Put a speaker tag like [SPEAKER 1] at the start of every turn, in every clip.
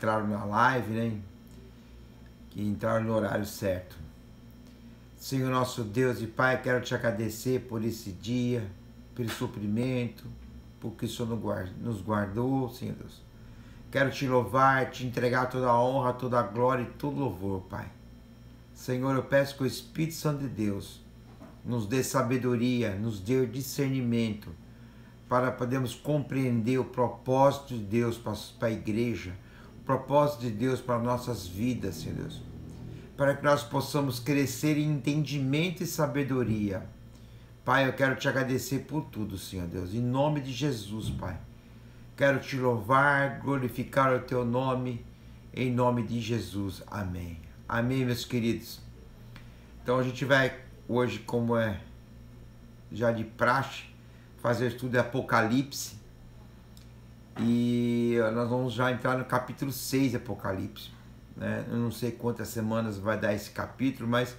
[SPEAKER 1] entraram na live, né? Que entraram no horário certo. Senhor nosso Deus e Pai, quero te agradecer por esse dia, pelo suprimento, porque o Senhor nos guardou, Senhor Deus. Quero te louvar, te entregar toda a honra, toda a glória e todo louvor, Pai. Senhor, eu peço que o Espírito Santo de Deus nos dê sabedoria, nos dê discernimento, para podermos compreender o propósito de Deus para a igreja, o propósito de Deus para nossas vidas, Senhor Deus. Para que nós possamos crescer em entendimento e sabedoria. Pai, eu quero te agradecer por tudo, Senhor Deus, em nome de Jesus, Pai. Quero te louvar, glorificar o teu nome, em nome de Jesus. Amém. Amém, meus queridos. Então a gente vai hoje, como é já de praxe, fazer o estudo de Apocalipse. E nós vamos já entrar no capítulo 6 de Apocalipse. Né? Eu não sei quantas semanas vai dar esse capítulo, mas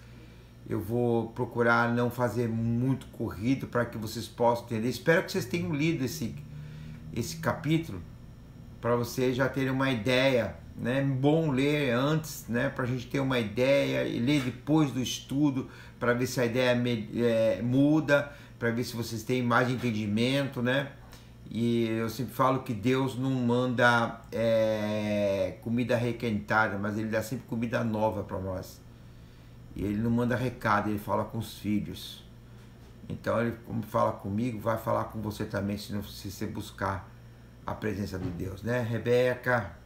[SPEAKER 1] eu vou procurar não fazer muito corrido para que vocês possam entender. Espero que vocês tenham lido esse capítulo, para vocês já terem uma ideia, né? É bom ler antes, né? Para a gente ter uma ideia, e ler depois do estudo, para ver se a ideia muda, para ver se vocês têm mais entendimento, né? E eu sempre falo que Deus não manda comida requentada, mas Ele dá sempre comida nova para nós. E Ele não manda recado, Ele fala com os filhos. Então Ele, como fala comigo, vai falar com você também, se você buscar a presença de Deus, né, Rebeca?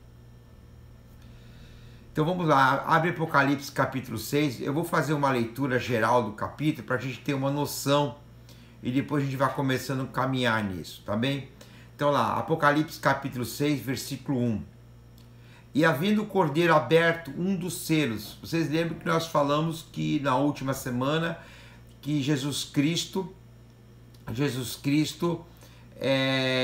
[SPEAKER 1] Então vamos lá, abre Apocalipse capítulo 6, eu vou fazer uma leitura geral do capítulo, para a gente ter uma noção, e depois a gente vai começando a caminhar nisso, tá bem? Então lá, Apocalipse capítulo 6, versículo 1. E havendo o cordeiro aberto um dos selos, vocês lembram que nós falamos que na última semana, que Jesus Cristo é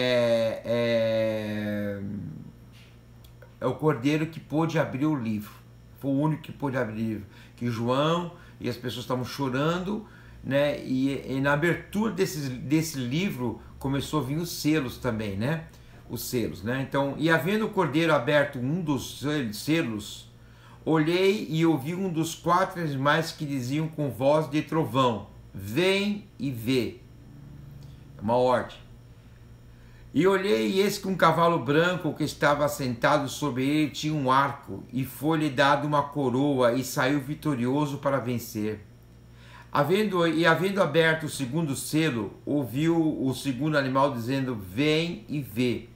[SPEAKER 1] o cordeiro que pôde abrir o livro, foi o único que pôde abrir o livro, que João e as pessoas estavam chorando, né? E na abertura desse livro começou a vir os selos também, né? Os selos, né? Então, e havendo o cordeiro aberto um dos selos, olhei e ouvi um dos 4 animais que diziam com voz de trovão: vem e vê. É uma ordem. E olhei, e eis que um cavalo branco que estava sentado sobre ele tinha um arco, e foi-lhe dado uma coroa, e saiu vitorioso para vencer. Havendo aberto o segundo selo, ouviu o segundo animal dizendo: vem e vê.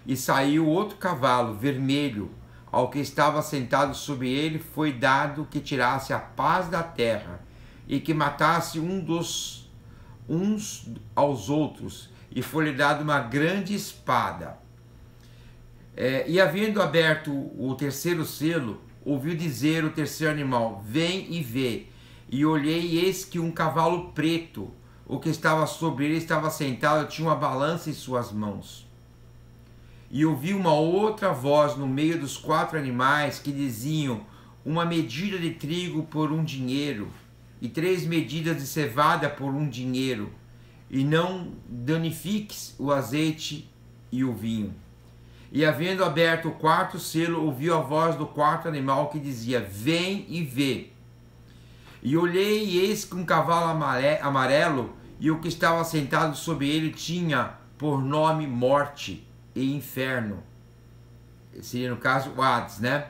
[SPEAKER 1] E saiu outro cavalo vermelho, ao que estava sentado sobre ele foi dado que tirasse a paz da terra, e que matasse uns aos outros, e foi-lhe dado uma grande espada. E havendo aberto o terceiro selo, ouviu dizer o terceiro animal: vem e vê. E olhei, e eis que um cavalo preto, o que estava sobre ele estava sentado, tinha uma balança em suas mãos. E ouvi uma outra voz no meio dos 4 animais que diziam: uma medida de trigo por 1 dinheiro, e 3 medidas de cevada por 1 dinheiro, e não danifiques o azeite e o vinho. E havendo aberto o 4º selo, ouviu a voz do 4º animal que dizia: vem e vê. E olhei, e eis que um cavalo amarelo, e o que estava sentado sobre ele tinha por nome Morte e Inferno. Seria no caso o Hades, né?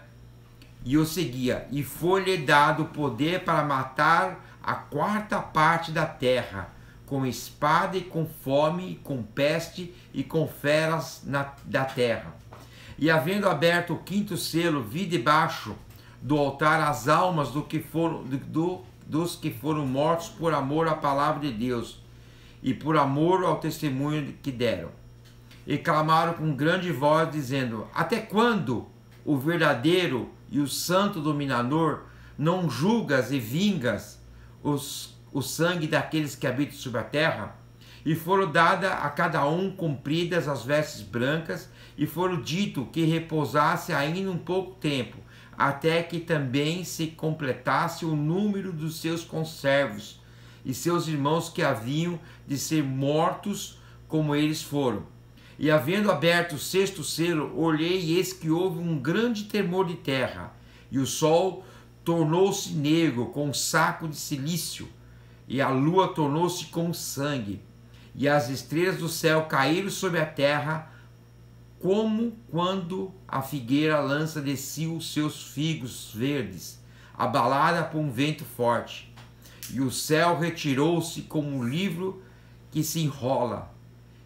[SPEAKER 1] E o seguia, e foi-lhe dado poder para matar a 4ª parte da terra, com espada e com fome, e com peste e com feras da terra. E havendo aberto o 5º selo, vi debaixo do altar as almas dos que foram mortos por amor à palavra de Deus e por amor ao testemunho que deram. E clamaram com grande voz, dizendo: até quando, o verdadeiro e o santo dominador, não julgas e vingas o sangue daqueles que habitam sobre a terra? E foram dadas a cada um compridas as vestes brancas, e foram dito que repousasse ainda um pouco tempo, até que também se completasse o número dos seus conservos e seus irmãos que haviam de ser mortos como eles foram. E havendo aberto o sexto selo, olhei e eis que houve um grande tremor de terra, e o sol tornou-se negro com um saco de silício, e a lua tornou-se como sangue, e as estrelas do céu caíram sobre a terra, como quando a figueira lança de si os seus figos verdes, abalada por um vento forte. E o céu retirou-se como um livro que se enrola,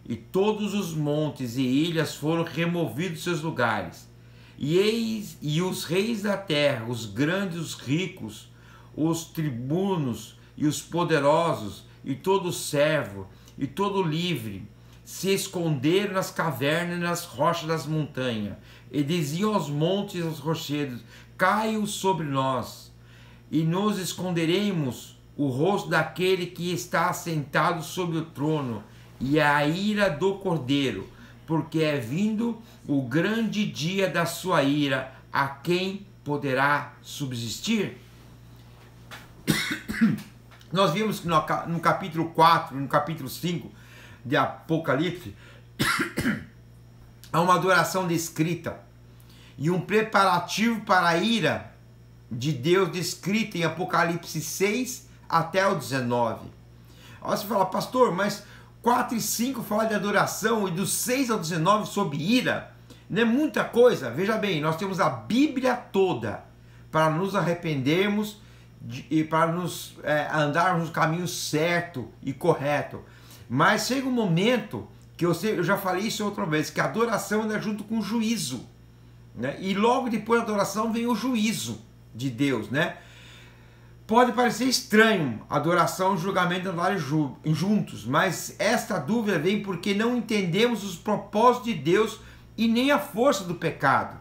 [SPEAKER 1] e todos os montes e ilhas foram removidos de seus lugares. E os reis da terra, os grandes, os ricos, os tribunos e os poderosos, e todo servo, e todo livre, se esconderam nas cavernas e nas rochas das montanhas, e diziam aos montes e aos rochedos: caiam sobre nós, e nos esconderemos o rosto daquele que está assentado sobre o trono, e a ira do Cordeiro, porque é vindo o grande dia da sua ira, a quem poderá subsistir? Nós vimos que no capítulo 4 e no capítulo 5 de Apocalipse, há uma adoração descrita e um preparativo para a ira de Deus descrita em Apocalipse 6 até o 19. Aí você fala: pastor, mas 4 e 5 fala de adoração e dos 6 ao 19 sobre ira. Não é muita coisa? Veja bem, nós temos a Bíblia toda para nos arrependermos e para nos andarmos no caminho certo e correto. Mas chega um momento que eu já falei isso outra vez, que a adoração anda junto com o juízo, né? E logo depois da adoração vem o juízo de Deus, né? Pode parecer estranho adoração e julgamento andarem juntos, mas esta dúvida vem porque não entendemos os propósitos de Deus e nem a força do pecado.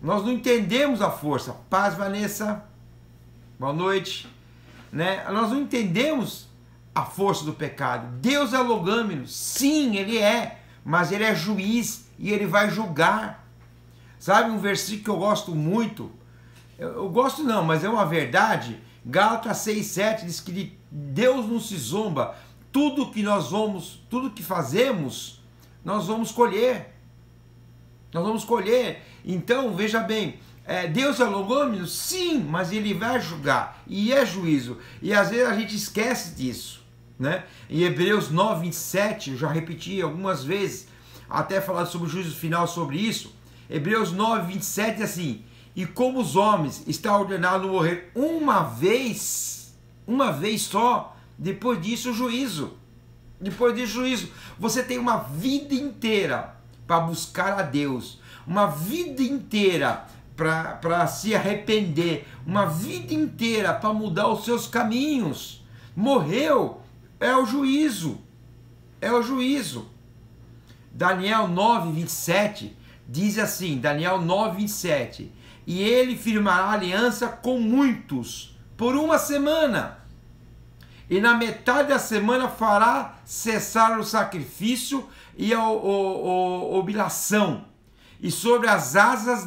[SPEAKER 1] Nós não entendemos a força. Paz, Vanessa. Boa noite. Né? Nós não entendemos a força do pecado. Deus é logâmeno. Sim, Ele é. Mas Ele é juiz e Ele vai julgar. Sabe um versículo que eu gosto muito? Eu gosto não, mas é uma verdade. Gálatas 6,7 diz que Deus não se zomba. Tudo que fazemos, nós vamos colher. Nós vamos colher. Então, veja bem, Deus é logâmeno? Sim, mas Ele vai julgar. E é juízo. E às vezes a gente esquece disso, né? Em Hebreus 9:27, eu já repeti algumas vezes, até falado sobre o juízo final sobre isso. Hebreus 9:27 diz assim: e como os homens está ordenado morrer uma vez só, depois disso o juízo. Depois disso o juízo. Você tem uma vida inteira para buscar a Deus, uma vida inteira para se arrepender, uma vida inteira para mudar os seus caminhos. Morreu, é o juízo. É o juízo. Daniel 9:27 diz assim, Daniel 9:27: e ele firmará aliança com muitos por uma semana, e na metade da semana fará cessar o sacrifício e a oblação, e sobre as asas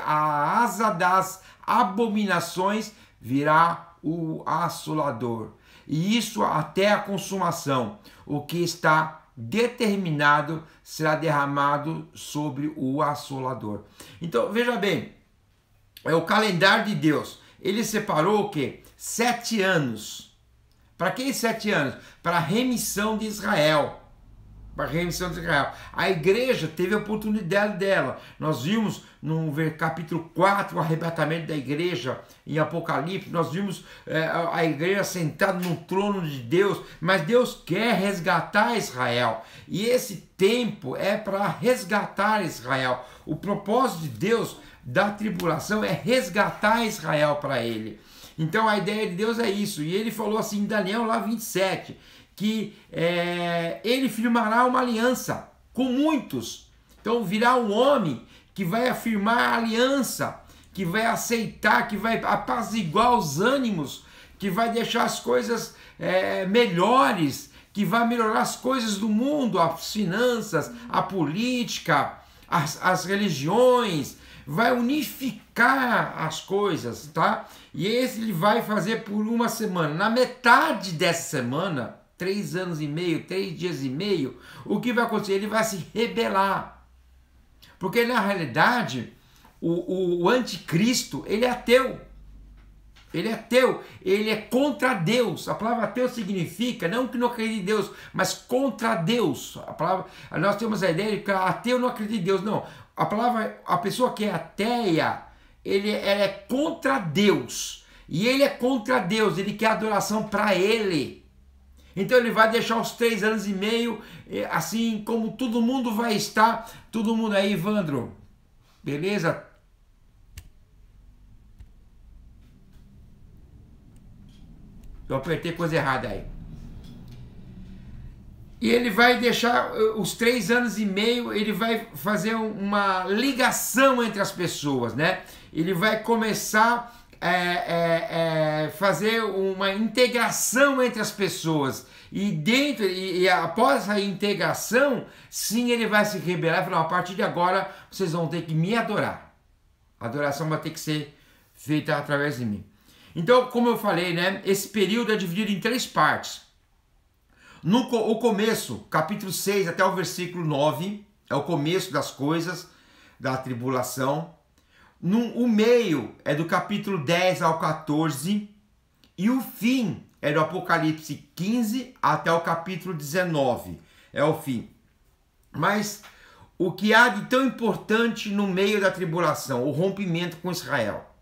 [SPEAKER 1] a asa das abominações virá o assolador, e isso até a consumação. O que está determinado será derramado sobre o assolador. Então, veja bem, é o calendário de Deus. Ele separou o quê? 7 anos. Para que 7 anos? Para a remissão de Israel. Para a remissão de Israel. A igreja teve a oportunidade dela. Nós vimos no capítulo 4 o arrebatamento da igreja em Apocalipse. Nós vimos a igreja sentada no trono de Deus. Mas Deus quer resgatar Israel. E esse tempo é para resgatar Israel. O propósito de Deus da tribulação é resgatar Israel para Ele. Então a ideia de Deus é isso. E ele falou assim em Daniel lá 27, que ele firmará uma aliança com muitos. Então virá um homem que vai afirmar a aliança, que vai aceitar, que vai apaziguar os ânimos, que vai deixar as coisas melhores, que vai melhorar as coisas do mundo, as finanças, a política, as religiões, vai unificar as coisas, tá? E esse ele vai fazer por uma semana. Na metade dessa semana, 3 anos e meio, 3 dias e meio, o que vai acontecer? Ele vai se rebelar. Porque na realidade, o anticristo, ele é ateu. Ele é ateu, ele é contra Deus. A palavra ateu significa, não que não acredite em Deus, mas contra Deus. Nós temos a ideia de que ateu não acredita em Deus. Não, a pessoa que é ateia, ela é contra Deus. E ele é contra Deus, ele quer adoração para ele. Então ele vai deixar os 3 anos e meio, assim como todo mundo vai estar. Todo mundo aí, Evandro, beleza? Eu apertei coisa errada aí. E ele vai deixar os 3 anos e meio, ele vai fazer uma ligação entre as pessoas, né? Ele vai começar a fazer uma integração entre as pessoas. E após a integração, sim, ele vai se rebelar e falar, a partir de agora, vocês vão ter que me adorar. A adoração vai ter que ser feita através de mim. Então, como eu falei, né, esse período é dividido em 3 partes. O começo, capítulo 6 até o versículo 9, é o começo das coisas, da tribulação. O meio é do capítulo 10 ao 14. E o fim é do Apocalipse 15 até o capítulo 19. É o fim. Mas o que há de tão importante no meio da tribulação? O rompimento com Israel.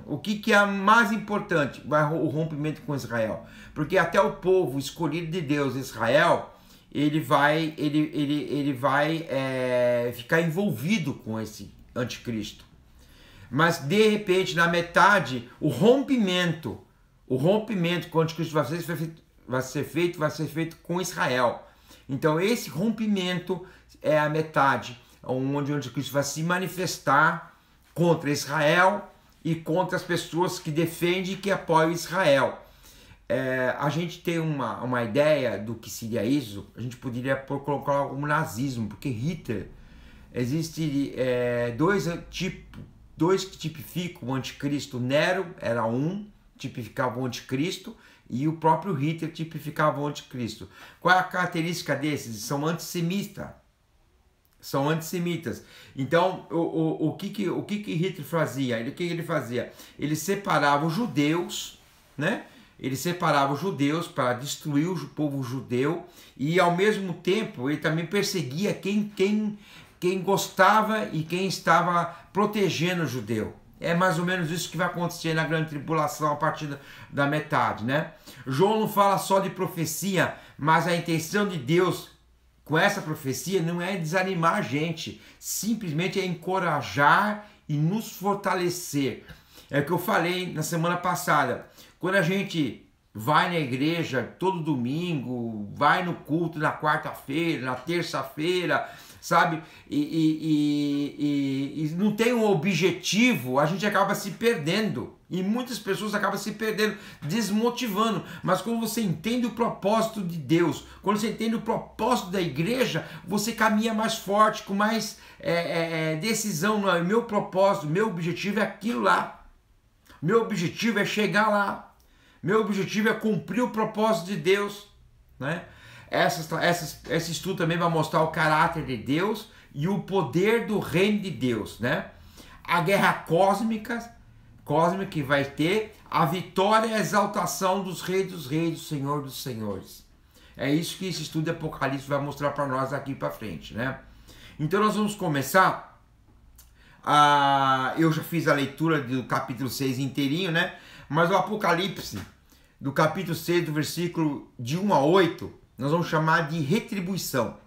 [SPEAKER 1] O que é mais importante? O rompimento com Israel. Porque até o povo escolhido de Deus, Israel, ele vai ficar envolvido com esse anticristo. Mas de repente, na metade, o rompimento com o anticristo vai ser feito com Israel. Então esse rompimento é a metade, onde o anticristo vai se manifestar contra Israel e contra as pessoas que defendem e que apoiam Israel. A gente tem uma ideia do que seria isso, a gente poderia colocar como nazismo, porque Hitler, existe dois que tipificam o anticristo. Nero era tipificava o anticristo, e o próprio Hitler tipificava o anticristo. Qual é a característica desses? São antissemitas. Então, o que Hitler fazia? Ele separava os judeus, né? Ele separava os judeus para destruir o povo judeu, e ao mesmo tempo ele também perseguia quem gostava e quem estava protegendo o judeu. É mais ou menos isso que vai acontecer na grande tribulação a partir da metade, né? João não fala só de profecia, mas a intenção de Deus com essa profecia não é desanimar a gente, simplesmente é encorajar e nos fortalecer. É o que eu falei na semana passada. Quando a gente vai na igreja todo domingo, vai no culto na quarta-feira, na terça-feira, sabe? E não tem um objetivo, a gente acaba se perdendo. E muitas pessoas acabam se perdendo, desmotivando. Mas quando você entende o propósito de Deus, quando você entende o propósito da igreja, você caminha mais forte, com mais decisão. Não é? Meu propósito, meu objetivo é aquilo lá. Meu objetivo é chegar lá. Meu objetivo é cumprir o propósito de Deus, né? Esse estudo também vai mostrar o caráter de Deus e o poder do reino de Deus, né? A guerra cósmica que vai ter, a vitória e a exaltação dos reis, do Senhor dos senhores. É isso que esse estudo de Apocalipse vai mostrar para nós daqui para frente, né? Então nós vamos começar. Eu já fiz a leitura do capítulo 6 inteirinho, né? Mas o Apocalipse, do capítulo 6, do versículo de 1 a 8, nós vamos chamar de retribuição,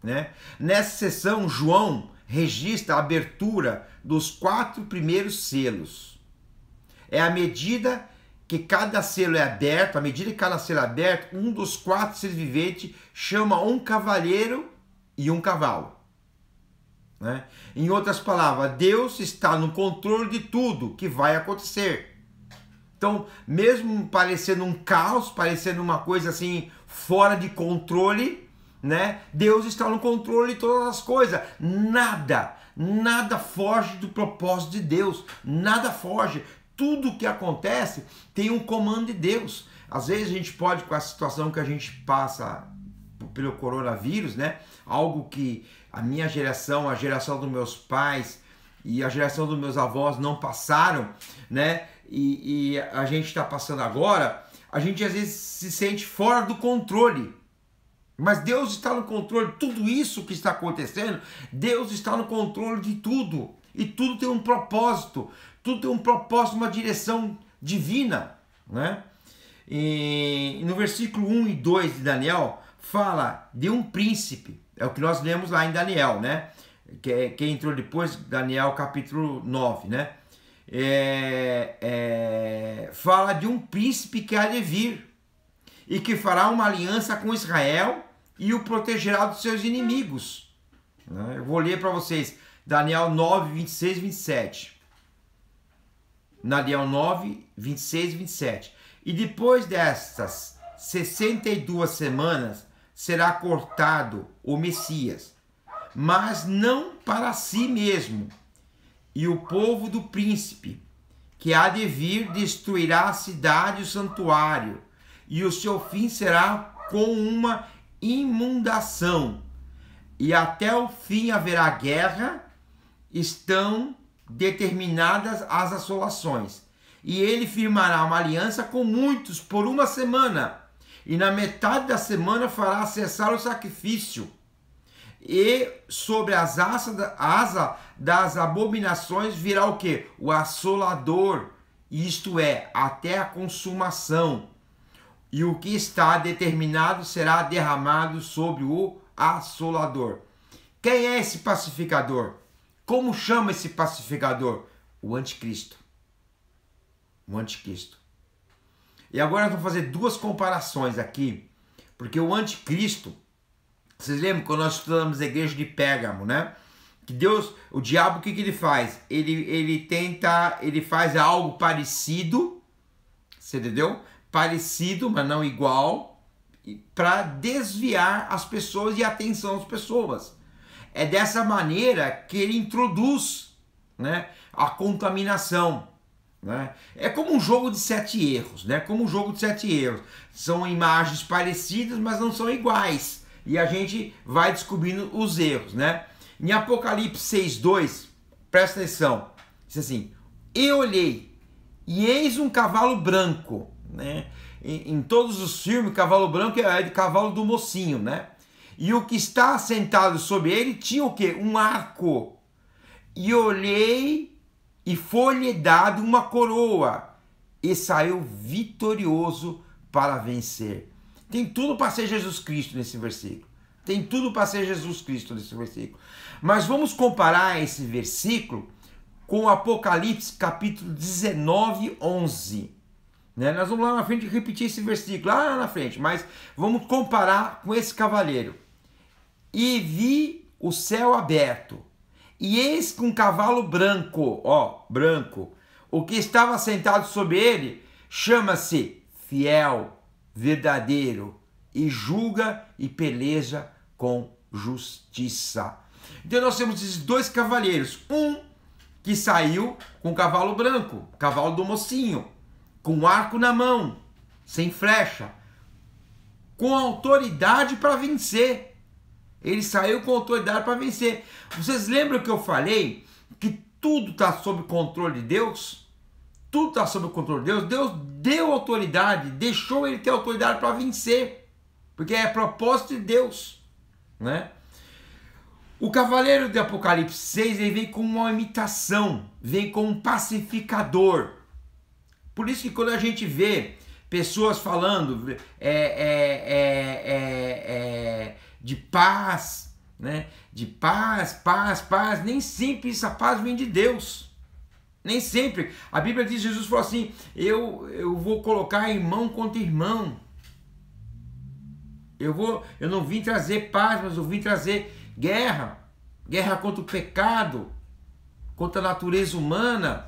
[SPEAKER 1] né? Nessa sessão, João registra a abertura dos 4 primeiros selos. É à medida que cada selo é aberto, um dos 4 seres viventes chama um cavaleiro e um cavalo, né? Em outras palavras, Deus está no controle de tudo que vai acontecer. Então, mesmo parecendo um caos, parecendo uma coisa assim fora de controle, né? Deus está no controle de todas as coisas. Nada foge do propósito de Deus. Nada foge. Tudo que acontece tem um comando de Deus. Às vezes a gente pode, com a situação que a gente passa pelo coronavírus, né? Algo que a minha geração, a geração dos meus pais e a geração dos meus avós não passaram, né? E a gente está passando agora, a gente às vezes se sente fora do controle. Mas Deus está no controle de tudo isso que está acontecendo. Deus está no controle de tudo. E tudo tem um propósito. Tudo tem um propósito, uma direção divina, né? E no versículo 1 e 2 de Daniel, fala de um príncipe. É o que nós lemos lá em Daniel, né? Que entrou depois, Daniel capítulo 9, né? Fala de um príncipe que há de vir e que fará uma aliança com Israel e o protegerá dos seus inimigos. Eu vou ler para vocês Daniel 9, 26 e 27. Daniel 9, 26 e 27. E depois destas 62 semanas será cortado o Messias, mas não para si mesmo. E o povo do príncipe, que há de vir, destruirá a cidade e o santuário, e o seu fim será com uma inundação. E até o fim haverá guerra, estão determinadas as assolações. E ele firmará uma aliança com muitos por uma semana, e na metade da semana fará cessar o sacrifício. E sobre as asas das abominações virá o que? O assolador, isto é, até a consumação. E o que está determinado será derramado sobre o assolador. Quem é esse pacificador? Como chama esse pacificador? O anticristo. O anticristo. E agora nós vamos fazer duas comparações aqui, porque o anticristo, vocês lembram quando nós estudamos a igreja de Pérgamo, né? Que Deus, o diabo, o que ele faz? Ele faz algo parecido, você entendeu? Parecido, mas não igual, para desviar as pessoas e a atenção das pessoas. É dessa maneira que ele introduz, né, a contaminação. Né? É como um jogo de 7 erros, né? Como um jogo de 7 erros. São imagens parecidas, mas não são iguais. E a gente vai descobrindo os erros, né? Em Apocalipse 6:2, presta atenção. Diz assim: eu olhei, e eis um cavalo branco, né? Em todos os filmes, cavalo branco é de cavalo do mocinho, né? E o que está sentado sobre ele tinha o quê? Um arco. E olhei, e foi-lhe dado uma coroa, e saiu vitorioso para vencer. Tem tudo para ser Jesus Cristo nesse versículo. Tem tudo para ser Jesus Cristo nesse versículo. Mas vamos comparar esse versículo com Apocalipse capítulo 19, 11. Né? Nós vamos lá na frente repetir esse versículo, lá na frente, mas vamos comparar com esse cavaleiro. E vi o céu aberto, e eis que um cavalo branco, ó, branco, o que estava sentado sobre ele chama-se Fiel, Verdadeiro, e julga e peleja com justiça. Então nós temos esses dois cavaleiros, um que saiu com um cavalo branco, cavalo do mocinho, com um arco na mão, sem flecha, com autoridade para vencer. Ele saiu com autoridade para vencer. Vocês lembram que eu falei que tudo está sob controle de Deus? Tudo está sob o controle de Deus. Deus deu autoridade, deixou ele ter autoridade para vencer, porque é propósito de Deus, né? O cavaleiro de Apocalipse 6, ele vem com uma imitação, vem com um pacificador. Por isso que quando a gente vê pessoas falando de paz, né? De paz, paz, paz, nem sempre essa paz vem de Deus. Nem sempre. A Bíblia diz, Jesus falou assim, eu vou colocar irmão contra irmão. Eu não vim trazer paz, mas eu vim trazer guerra. Guerra contra o pecado, contra a natureza humana.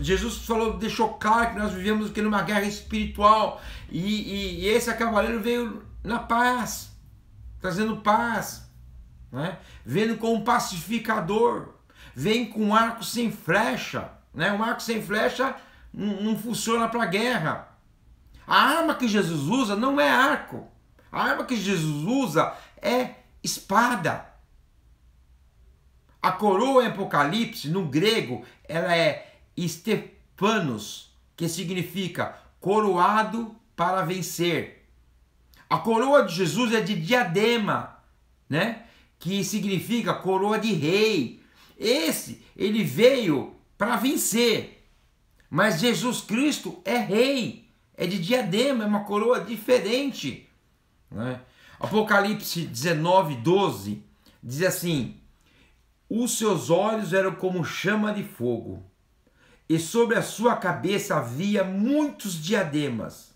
[SPEAKER 1] Jesus falou, deixou claro que nós vivemos aqui numa guerra espiritual. E esse cavaleiro veio na paz, trazendo paz, né? Vendo como um pacificador. Vem com um arco sem flecha, né? Um arco sem flecha não funciona para guerra. A arma que Jesus usa não é arco. A arma que Jesus usa é espada. A coroa em Apocalipse, no grego, ela é Stephanos, que significa coroado para vencer. A coroa de Jesus é de diadema, né? Que significa coroa de rei. Ele veio para vencer. Mas Jesus Cristo é rei, é de diadema, é uma coroa diferente, né? Apocalipse 19:12 diz assim: os seus olhos eram como chama de fogo, e sobre a sua cabeça havia muitos diademas,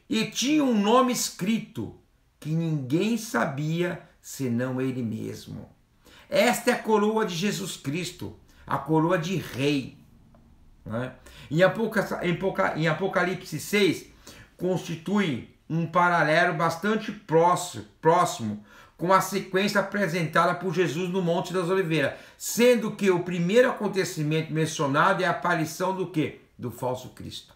[SPEAKER 1] e tinha um nome escrito que ninguém sabia senão ele mesmo. Esta é a coroa de Jesus Cristo, a coroa de rei, né? Em Apocalipse 6, constitui um paralelo bastante próximo com a sequência apresentada por Jesus no Monte das Oliveiras, sendo que o primeiro acontecimento mencionado é a aparição do quê? Do falso Cristo.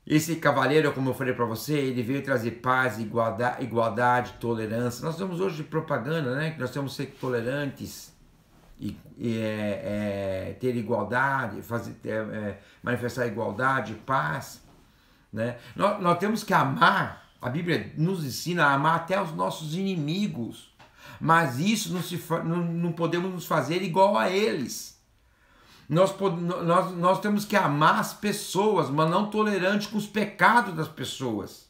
[SPEAKER 1] Esse cavaleiro, como eu falei para você, ele veio trazer paz, igualdade, tolerância. Nós estamos hoje de propaganda, né? Que nós temos que ser tolerantes e ter igualdade, manifestar igualdade, paz, né? Nós temos que amar. A Bíblia nos ensina a amar até os nossos inimigos, mas isso não podemos nos fazer igual a eles. Nós temos que amar as pessoas, mas não tolerante com os pecados das pessoas.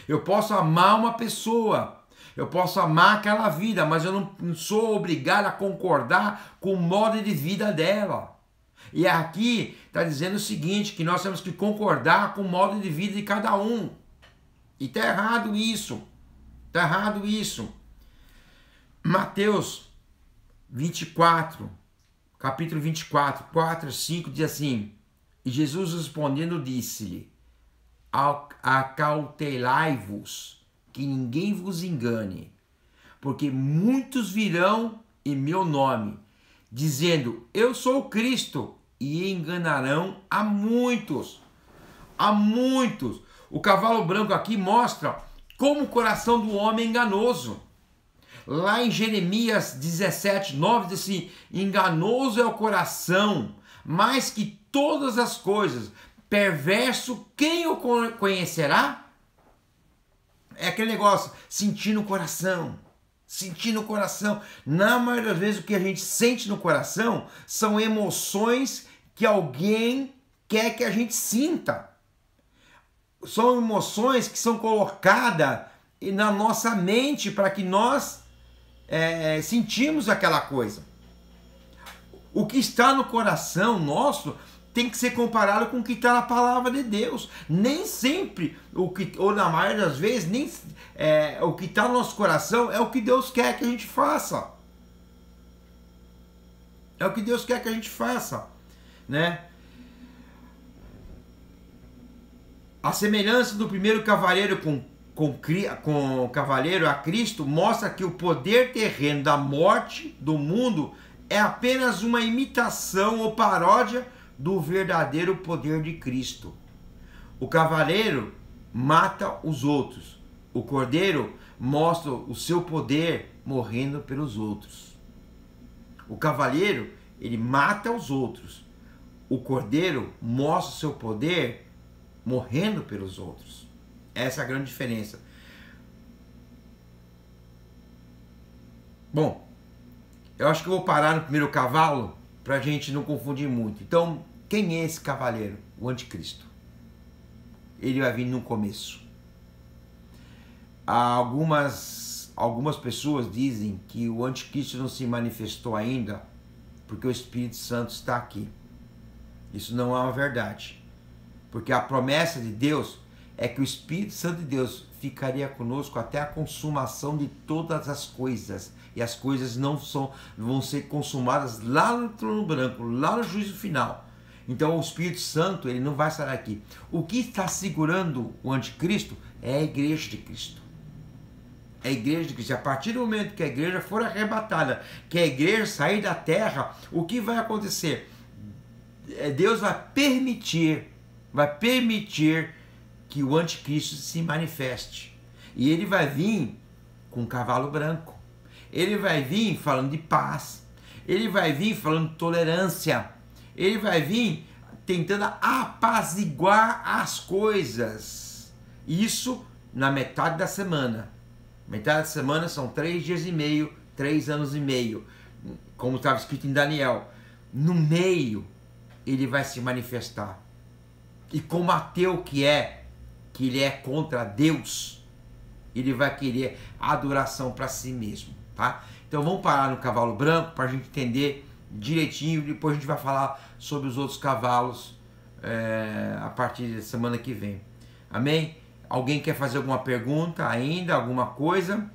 [SPEAKER 1] Eu posso amar uma pessoa, eu posso amar aquela vida, mas eu não sou obrigado a concordar com o modo de vida dela. E aqui está dizendo o seguinte, que nós temos que concordar com o modo de vida de cada um. E está errado isso. Está errado isso. Mateus 24, capítulo 24, 4 a 5, diz assim: e Jesus respondendo disse-lhe: acautelai-vos, que ninguém vos engane, porque muitos virão em meu nome, dizendo, eu sou o Cristo, e enganarão a muitos. A muitos. O cavalo branco aqui mostra como o coração do homem é enganoso. Lá em Jeremias 17:9 diz assim: enganoso é o coração, mais que todas as coisas, perverso, quem o conhecerá? É aquele negócio, sentir no coração, sentir no coração. Na maioria das vezes o que a gente sente no coração são emoções que alguém quer que a gente sinta. São emoções que são colocadas na nossa mente para que nós sentimos aquela coisa. O que está no coração nosso tem que ser comparado com o que está na palavra de Deus. Nem sempre, ou na maioria das vezes, o que está no nosso coração é o que Deus quer que a gente faça. É o que Deus quer que a gente faça, né? A semelhança do primeiro cavaleiro com o cavaleiro a Cristo mostra que o poder terreno da morte do mundo é apenas uma imitação ou paródia do verdadeiro poder de Cristo. O cavaleiro mata os outros. O cordeiro mostra o seu poder morrendo pelos outros. O cavaleiro, ele mata os outros. O cordeiro mostra o seu poder morrendo pelos outros. Essa é a grande diferença. Bom, eu acho que eu vou parar no primeiro cavalo para a gente não confundir muito. Então, quem é esse cavaleiro? O anticristo. Ele vai vir no começo. Algumas pessoas dizem que o anticristo não se manifestou ainda porque o Espírito Santo está aqui. Isso não é uma verdade. Porque a promessa de Deus é que o Espírito Santo de Deus ficaria conosco até a consumação de todas as coisas. E as coisas vão ser consumadas lá no trono branco, lá no juízo final. Então o Espírito Santo, ele não vai estar aqui. O que está segurando o anticristo é a igreja de Cristo. É a igreja de Cristo. A partir do momento que a igreja for arrebatada, que a igreja sair da terra, o que vai acontecer? Deus vai permitir vai permitir que o anticristo se manifeste. E ele vai vir com um cavalo branco. Ele vai vir falando de paz. Ele vai vir falando de tolerância. Ele vai vir tentando apaziguar as coisas. Isso na metade da semana. Metade da semana são 3 dias e meio, 3 anos e meio. Como estava escrito em Daniel. No meio, ele vai se manifestar. E como ateu que ele é contra Deus, ele vai querer adoração para si mesmo, tá? Então vamos parar no cavalo branco para a gente entender direitinho. Depois a gente vai falar sobre os outros cavalos a partir da semana que vem. Amém? Alguém quer fazer alguma pergunta ainda? Alguma coisa?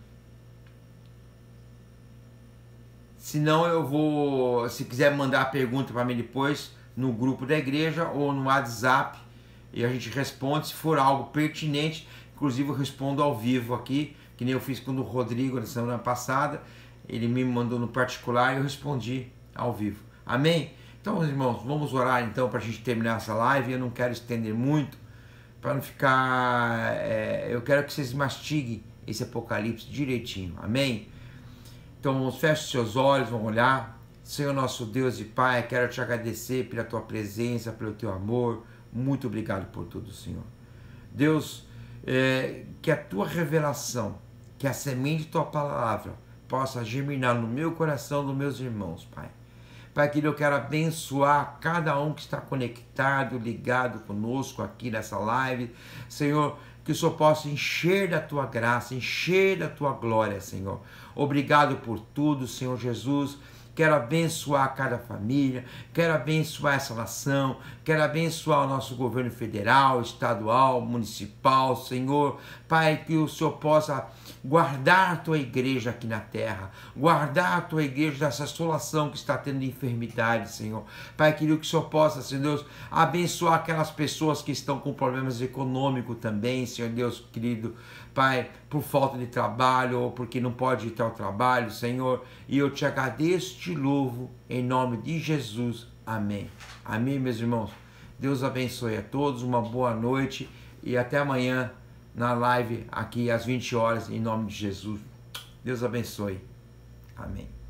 [SPEAKER 1] Se não, eu vou... Se quiser mandar a pergunta para mim depois no grupo da igreja ou no WhatsApp, e a gente responde. Se for algo pertinente, inclusive eu respondo ao vivo aqui, que nem eu fiz com o Rodrigo na semana passada. Ele me mandou no particular e eu respondi ao vivo. Amém? Então, meus irmãos, vamos orar então para a gente terminar essa live. Eu não quero estender muito, para não ficar... eu quero que vocês mastiguem esse Apocalipse direitinho. Amém? Então, feche seus olhos, vamos olhar. Senhor nosso Deus e Pai, quero te agradecer pela tua presença, pelo teu amor. Muito obrigado por tudo, Senhor. Deus, que a tua revelação, que a semente da tua palavra possa germinar no meu coração, dos meus irmãos, Pai. Pai, que eu quero abençoar cada um que está conectado, ligado conosco aqui nessa live. Senhor, que o Senhor possa encher da tua graça, encher da tua glória, Senhor. Obrigado por tudo, Senhor Jesus. Quero abençoar cada família, quero abençoar essa nação, quero abençoar o nosso governo federal, estadual, municipal, Senhor. Pai, que o Senhor possa guardar a tua igreja aqui na terra, guardar a tua igreja dessa assolação que está tendo de enfermidade, Senhor. Pai, querido, que o Senhor possa, Senhor Deus, abençoar aquelas pessoas que estão com problemas econômicos também, Senhor Deus, querido. Pai, por falta de trabalho ou porque não pode ir ao trabalho, Senhor, e eu te agradeço e te louvo em nome de Jesus. Amém. Amém, meus irmãos. Deus abençoe a todos, uma boa noite e até amanhã na live aqui às 20 horas em nome de Jesus. Deus abençoe. Amém.